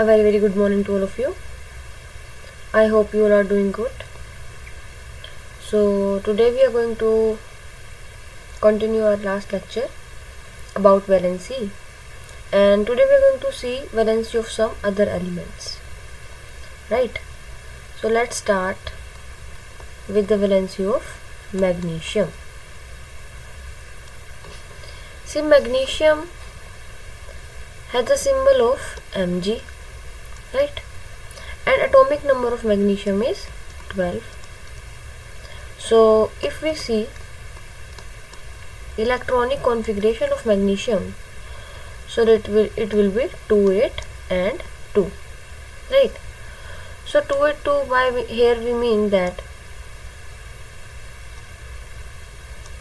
A very good morning to all of you. I hope you all are doing good. So today we are going to continue our last lecture about valency, and today we are going to see valency of some other elements, right? So let's start with the valency of magnesium. See, magnesium has the symbol of Mg, right? And atomic number of magnesium is 12. So if we see electronic configuration of magnesium, so that it will be 2, 8 and 2, right? So 2, 8, 2, by here we mean that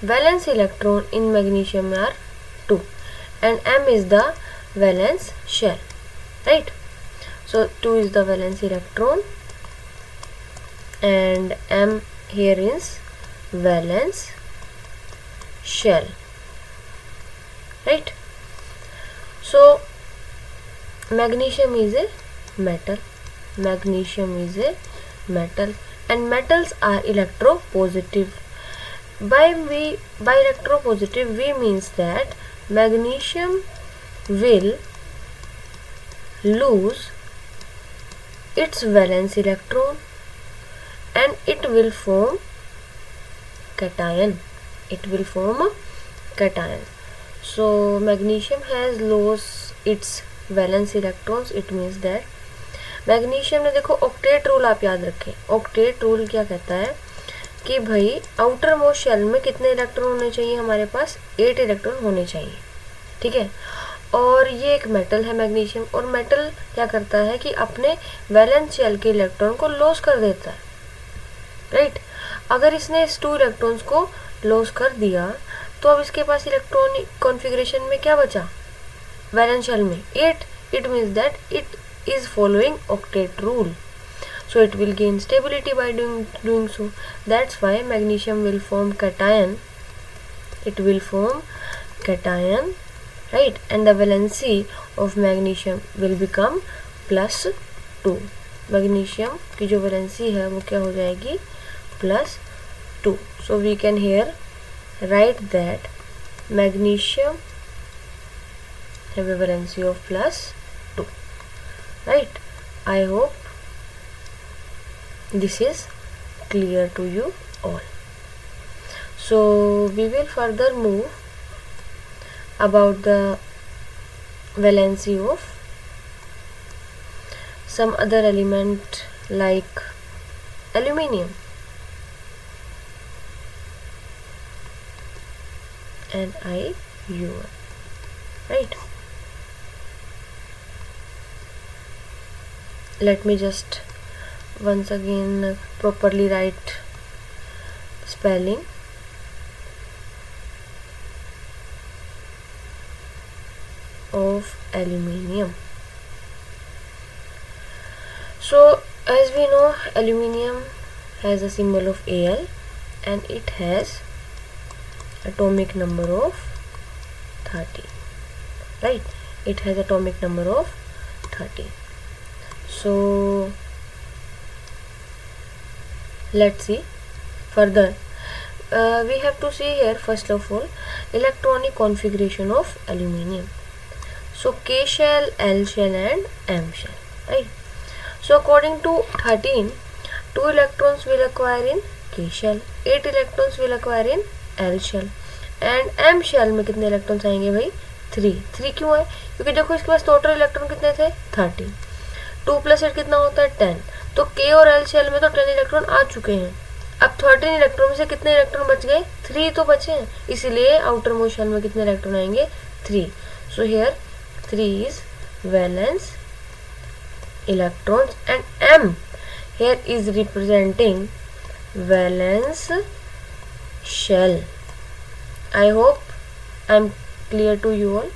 valence electron in magnesium are 2 and M is the valence shell, right? So 2 is the valence electron and M here is valence shell, right? So magnesium is a metal. Magnesium is a metal and metals are electropositive. By electropositive we means that magnesium will lose its valence electron and it will form cation. It will form a cation. So magnesium has lost its valence electrons. It means that magnesium ने, देखो octet rule आप याद रखें. Octet rule क्या कहता है कि भाई आउटर मोस्ट शेल में कितने इलेक्ट्रॉन होने चाहिए, हमारे पास 8 इलेक्ट्रॉन होने चाहिए, ठीक है. और ये एक मेटल है मैग्नीशियम, और मेटल क्या करता है कि अपने वैलेंस शेल के इलेक्ट्रॉन को लॉस कर देता है, राइट. अगर इसने इस 2 इलेक्ट्रॉन्स को लॉस कर दिया तो अब इसके पास इलेक्ट्रॉनिक कॉन्फ़िगरेशन में क्या बचा, वैलेंस शेल में 8. It means that it is following octet rule, so it will gain stability by doing so. That's why magnesium will form cation. It will form cation, right? And the valency of magnesium will become +2. magnesium की जो valency है वो क्या हो जाएगी, +2. so we can here write that magnesium have a valency of +2, right? I hope this is clear to you all. So we will further move about the valency of some other element like aluminium and IU1, right? Let me just once again properly write spelling. Of aluminium. So as we know, aluminium has a symbol of Al and it has atomic number of 30, right? It has atomic number of 30. So let's see further. We have to see here first of all electronic configuration of aluminium. So K shell, L shell and M shell, right? So according to 13, 2 electrons will acquire in K shell, 8 electrons will acquire in L shell and M shell में कितने electrons आएंगे भाई, 3 क्यों है, क्योंकि देखो इसके पास total electron कितने थे, 13. 2 + 8 कितना होता है, 10. तो K और L शेल में तो 10 इलेक्ट्रॉन आ चुके हैं. अब 13 इलेक्ट्रॉन में से कितने इलेक्ट्रॉन बच गए, 3 तो बचे हैं, इसलिए आउटर मोस्ट शेल में कितने इलेक्ट्रॉन आएंगे, 3. So here 3 is valence electrons and M here is representing valence shell. I hope I am clear to you all.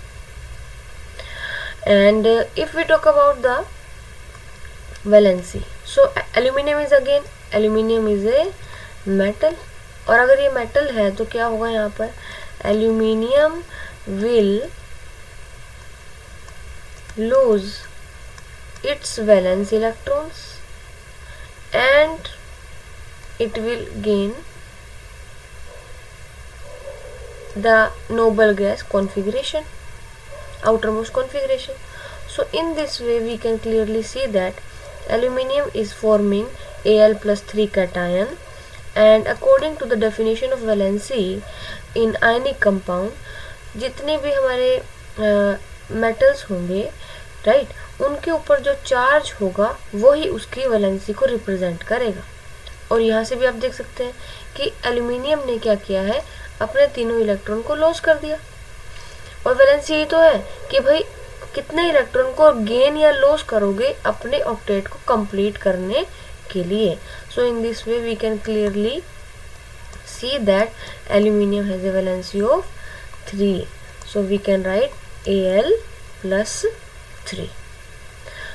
And if we talk about the valency, so aluminium is a metal, और अगर ये metal है तो क्या होगा यहाँ पर, aluminium will lose its valence electrons and it will gain the noble gas configuration, outermost configuration. So in this way we can clearly see that aluminium is forming Al plus 3 cation, and according to the definition of valency in ionic compound, जितने भी हमारे metals होंगे right, उनके ऊपर जो charge होगा वही उसकी वैलेंसी को रिप्रेजेंट करेगा। और यहाँ से भी आप देख सकते हैं कि एल्यूमिनियम ने क्या किया है, अपने तीनों इलेक्ट्रॉन को लॉस कर दिया। और वैलेंसी यही तो है कि भाई कितने इलेक्ट्रॉन को गेन या लॉस करोगे अपने ऑक्टेट को कंप्लीट करने के लिए। So in this way we can clearly see that aluminium has a valency of 3, so we can write Al plus 3.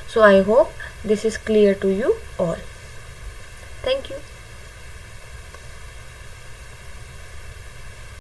So I hope this is clear to you all. Thank you.